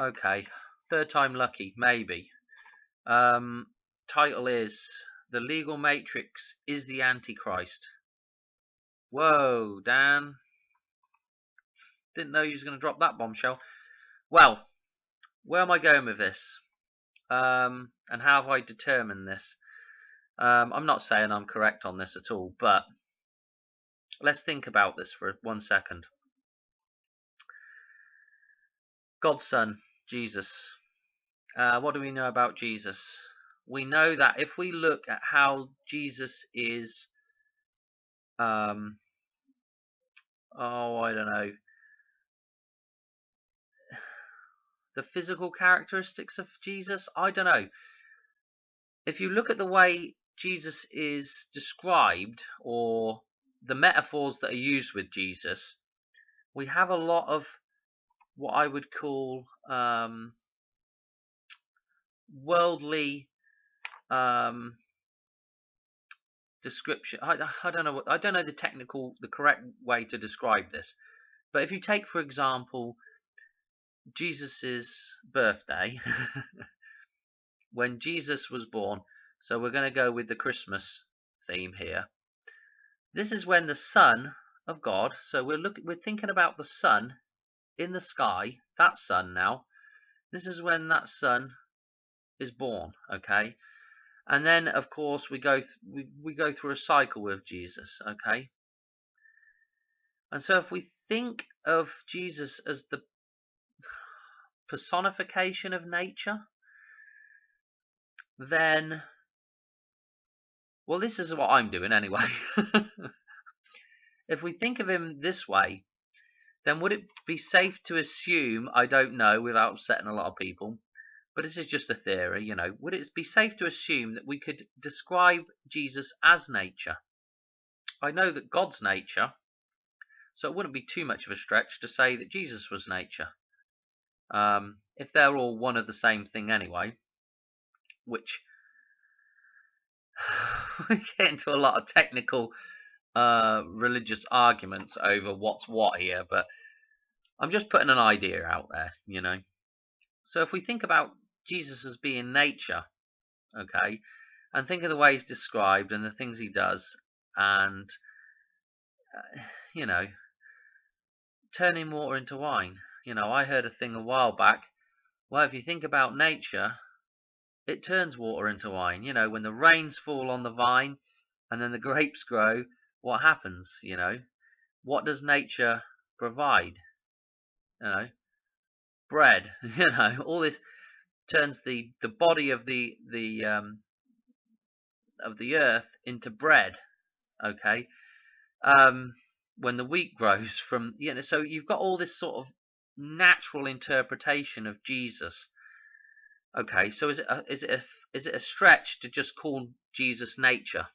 Okay, third time lucky, maybe. Um, Title is The Legal Matrix is the Antichrist. Whoa, Dan. Didn't know you was going to drop that bombshell. Well, where am I going with this? And how have I determined this? I'm not saying I'm correct on this at all, but let's think about this for 1 second. God's Son, Jesus. What do we know about Jesus? We know that if we look at how Jesus is, I don't know, the physical characteristics of Jesus, I don't know. If you look at the way Jesus is described, or the metaphors that are used with Jesus, we have a lot of what I would call worldly description. I don't know. I don't know the correct way to describe this. But if you take, for example, Jesus's birthday, when Jesus was born. So we're going to go with the Christmas theme here. This is when the Son of God. So we're thinking about the sun in the sky. That sun now. This is when that sun is born. Okay. And then, of course, we go through a cycle with Jesus, okay? And so if we think of Jesus as the personification of nature, then, well, this is what I'm doing anyway. If we think of him this way, then would it be safe to assume, I don't know, without upsetting a lot of people, but this is just a theory, you know, would it be safe to assume that we could describe Jesus as nature? I know that God's nature, so it wouldn't be too much of a stretch to say that Jesus was nature. If they're all one of the same thing anyway, which we get into a lot of technical religious arguments over what's what here, but I'm just putting an idea out there, you know. So if we think about Jesus as being nature, okay, and think of the way he's described and the things he does, and you know, turning water into wine. You know, I heard a thing a while back. Well, if you think about nature, it turns water into wine. You know, when the rains fall on the vine and then the grapes grow, what happens? You know, what does nature provide? You know, bread. You know, all this turns the body of the earth into bread. Okay, when the wheat grows from, you know, so you've got all this sort of natural interpretation of Jesus. Okay, so is it a stretch to just call Jesus nature?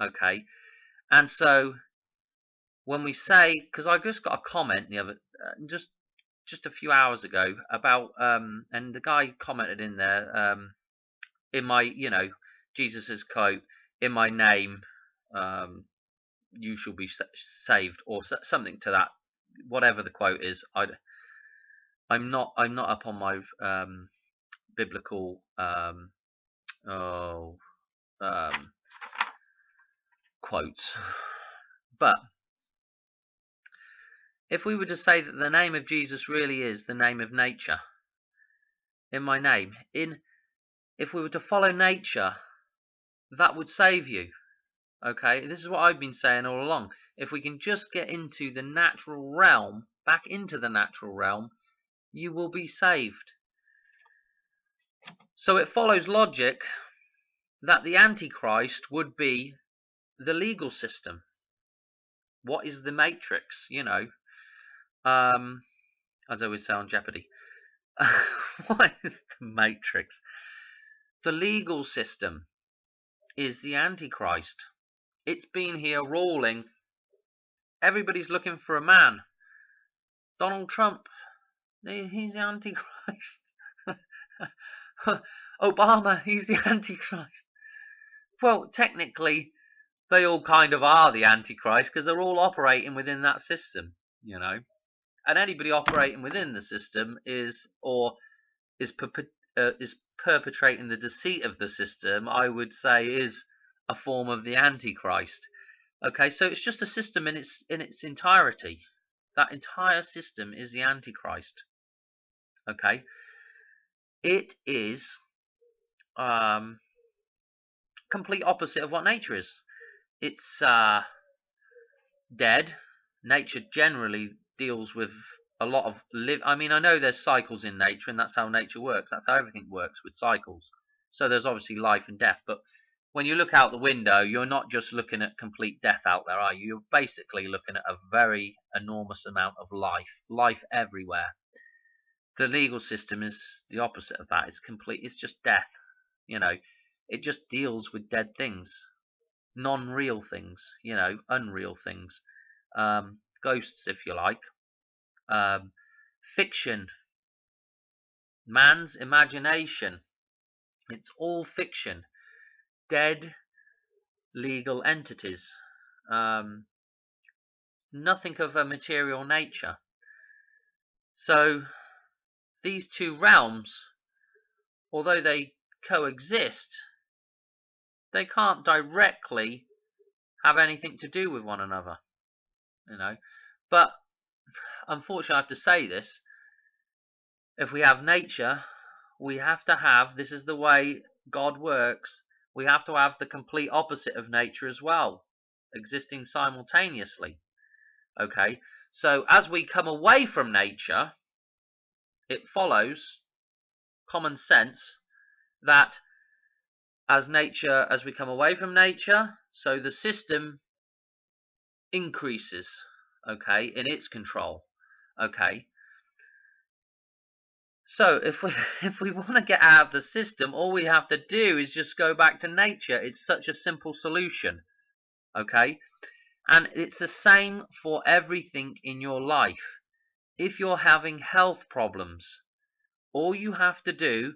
Okay, and so when we say, because I just got a comment the other just a few hours ago about and the guy commented in there in my, you know, Jesus's quote, in my name you shall be saved, or something to that, whatever the quote is. I'm not up on my biblical quotes, but if we were to say that the name of Jesus really is the name of nature, in my name, if we were to follow nature, that would save you. Okay, this is what I've been saying all along. If we can just get into the natural realm, back into the natural realm, you will be saved. So it follows logic that the Antichrist would be the legal system. What is the matrix, you know? As I always say on Jeopardy. What is the matrix? The legal system is the Antichrist. It's been here ruling. Everybody's looking for a man. Donald Trump, he's the Antichrist. Obama, he's the Antichrist. Well, technically, they all kind of are the Antichrist because they're all operating within that system, you know. And anybody operating within the system is, or is perpetrating the deceit of the system, I would say is a form of the Antichrist. Okay, so it's just a system in its entirety. That entire system is the Antichrist. Okay, it is complete opposite of what nature is. It's dead. Nature generally deals with a lot of I mean, I know there's cycles in nature, and that's how nature works. That's how everything works, with cycles. So there's obviously life and death, but when you look out the window, you're not just looking at complete death out there, are you? You're basically looking at a very enormous amount of life everywhere. The legal system is the opposite of that. It's just death. You know, it just deals with dead things, non-real things, unreal things, ghosts, if you like, fiction, man's imagination. It's all fiction, dead legal entities, nothing of a material nature. So these two realms, although they coexist, they can't directly have anything to do with one another, But unfortunately, I have to say this: if we have nature, we have to have, this is the way God works, we have to have the complete opposite of nature as well, existing simultaneously. Okay, so as we come away from nature, it follows common sense that as we come away from nature, so the system increases, okay, in its control. Okay, so if we want to get out of the system, all we have to do is just go back to nature. It's such a simple solution. Okay, and it's the same for everything in your life. If you're having health problems, all you have to do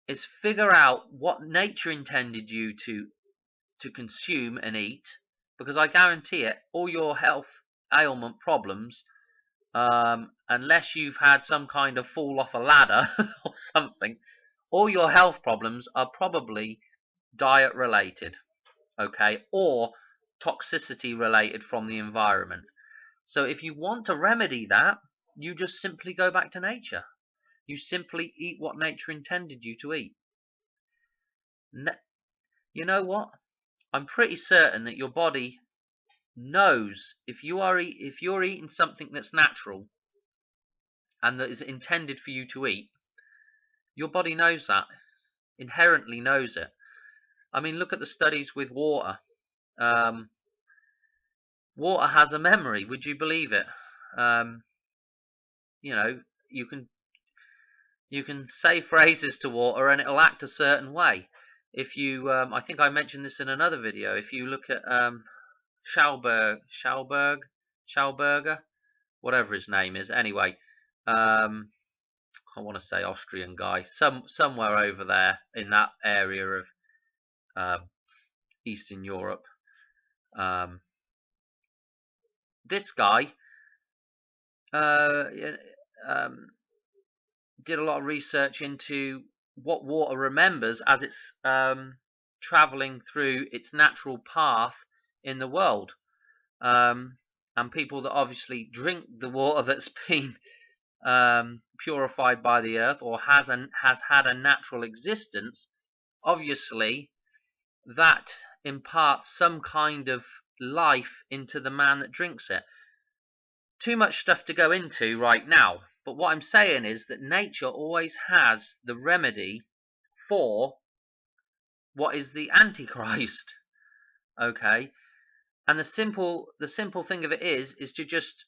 is figure out what nature intended you to consume and eat, because I guarantee it, all your health ailment problems, unless you've had some kind of fall off a ladder or something, all your health problems are probably diet related, okay, or toxicity related from the environment. So if you want to remedy that, you just simply go back to nature. You simply eat what nature intended you to eat. You know what? I'm pretty certain that your body knows if you're eating something that's natural and that is intended for you to eat. Your body knows that, inherently knows it. I mean, look at the studies with water. Water has a memory. Would you believe it? You know, you can say phrases to water and it'll act a certain way. If you, I think I mentioned this in another video. If you look at Schauberger, whatever his name is. Anyway, I want to say Austrian guy, somewhere over there in that area of Eastern Europe. This guy did a lot of research into what water remembers as it's traveling through its natural path in the world. And people that obviously drink the water that's been purified by the earth or has had a natural existence, obviously that imparts some kind of life into the man that drinks it. Too much stuff to go into right now, but what I'm saying is that nature always has the remedy for what is the Antichrist. Okay, and the simple thing of it is to just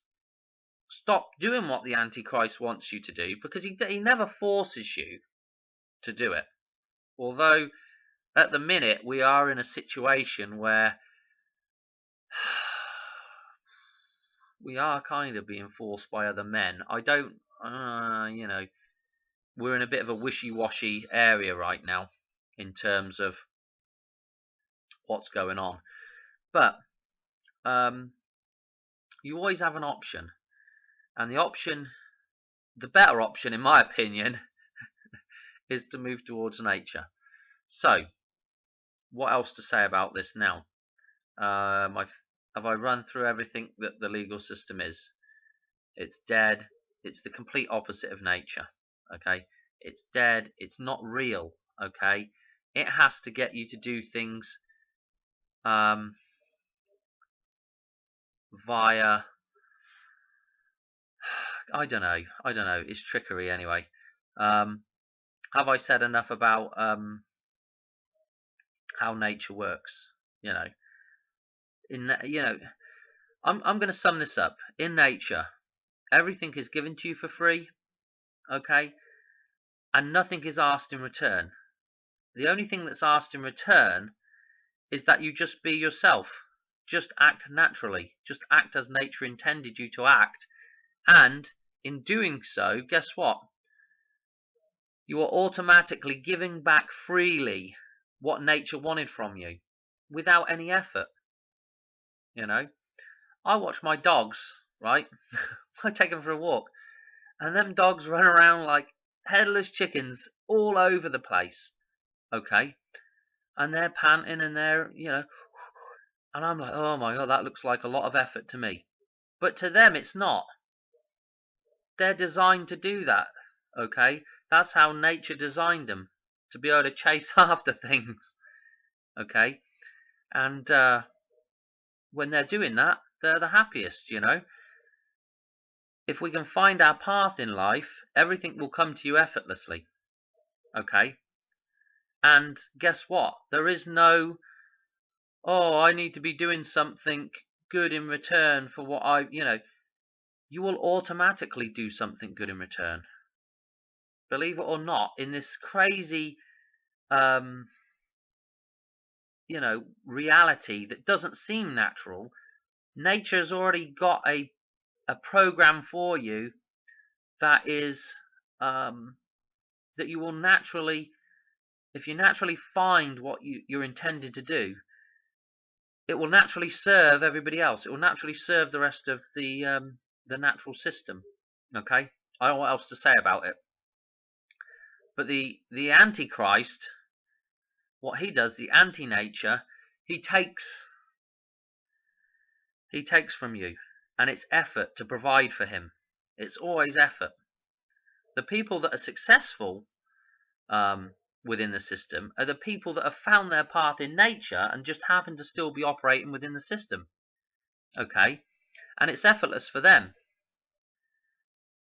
stop doing what the Antichrist wants you to do, because he never forces you to do it. Although at the minute we are in a situation where we are kind of being forced by other men. I don't, we're in a bit of a wishy-washy area right now in terms of what's going on. But you always have an option. And the better option, in my opinion, is to move towards nature. So, what else to say about this now? Have I run through everything that the legal system is? It's dead. It's the complete opposite of nature. Okay? It's dead. It's not real. Okay? It has to get you to do things via, I don't know. It's trickery anyway. Have I said enough about how nature works? You know, I'm going to sum this up. In nature, everything is given to you for free, okay, and nothing is asked in return. The only thing that's asked in return is that you just be yourself. Just act naturally. Just act as nature intended you to act. And in doing so, guess what? You are automatically giving back freely what nature wanted from you without any effort. You know, I watch my dogs, right? I take them for a walk, and them dogs run around like headless chickens all over the place, okay? And they're panting and they're, and I'm like, oh my God, that looks like a lot of effort to me. But to them, it's not. They're designed to do that, okay? That's how nature designed them, to be able to chase after things, okay? And when they're doing that, they're the happiest. If we can find our path in life, everything will come to you effortlessly, okay? And guess what? There is no, oh, I need to be doing something good in return for what you will automatically do something good in return. Believe it or not, in this crazy, reality that doesn't seem natural, nature's already got a program for you that is, that you will naturally, if you naturally find what you're intended to do, it will naturally serve everybody else. It will naturally serve the rest of the natural system. Okay, I don't know what else to say about it. But the Antichrist, what he does, the anti-nature, he takes from you, and it's effort to provide for him. It's always effort. The people that are successful within the system are the people that have found their path in nature and just happen to still be operating within the system. Okay, and it's effortless for them,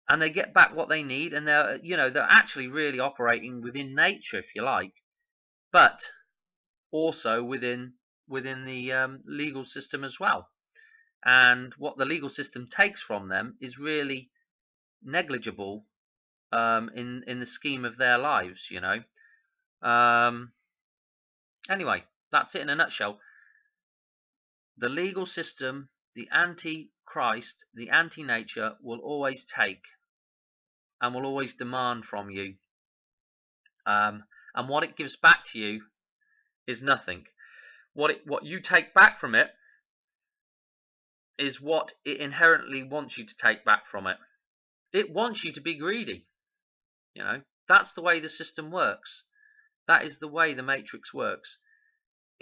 and they get back what they need, and they're actually really operating within nature, if you like, but also within the legal system as well. And what the legal system takes from them is really negligible in the scheme of their lives. Anyway, that's it in a nutshell. The legal system, the anti-Christ, the anti-nature will always take and will always demand from you. And what it gives back to you is nothing. What you take back from it is what it inherently wants you to take back from it. It wants you to be greedy. That's the way the system works. That is the way the matrix works.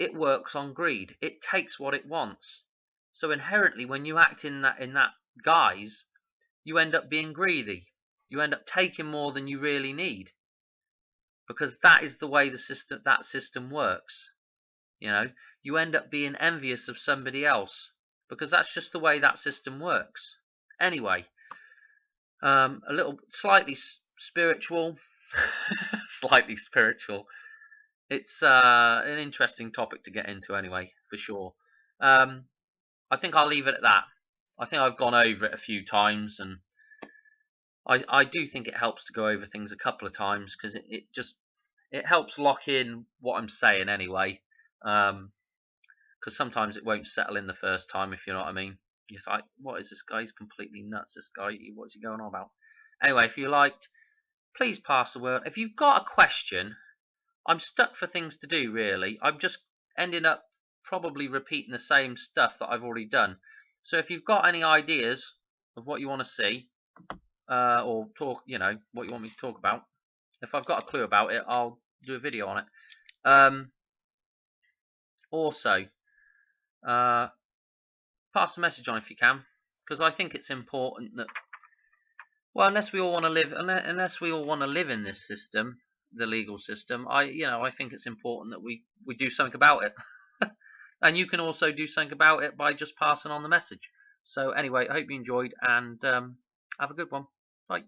It works on greed. It takes what it wants. So inherently, when you act in that guise, you end up being greedy. You end up taking more than you really need, because that is the way that system works. You end up being envious of somebody else, because that's just the way that system works. Anyway, a little slightly spiritual, slightly spiritual. It's an interesting topic to get into anyway, for sure. I think I'll leave it at that. I think I've gone over it a few times, and I do think it helps to go over things a couple of times, because it helps lock in what I'm saying anyway. Because sometimes it won't settle in the first time, if you know what I mean. You're like, what is this guy? He's completely nuts, this guy. What's he going on about? Anyway, if you liked, please pass the word. If you've got a question, I'm stuck for things to do, really. I'm just ending up probably repeating the same stuff that I've already done. So if you've got any ideas of what you want to see, or talk, what you want me to talk about, If I've got a clue about it, I'll do a video on it. Also, pass the message on if you can, because I think it's important that, well, unless we all want to live in this system, the legal system, I think it's important that we do something about it. And you can also do something about it by just passing on the message. So anyway, I hope you enjoyed, and have a good one. Bye.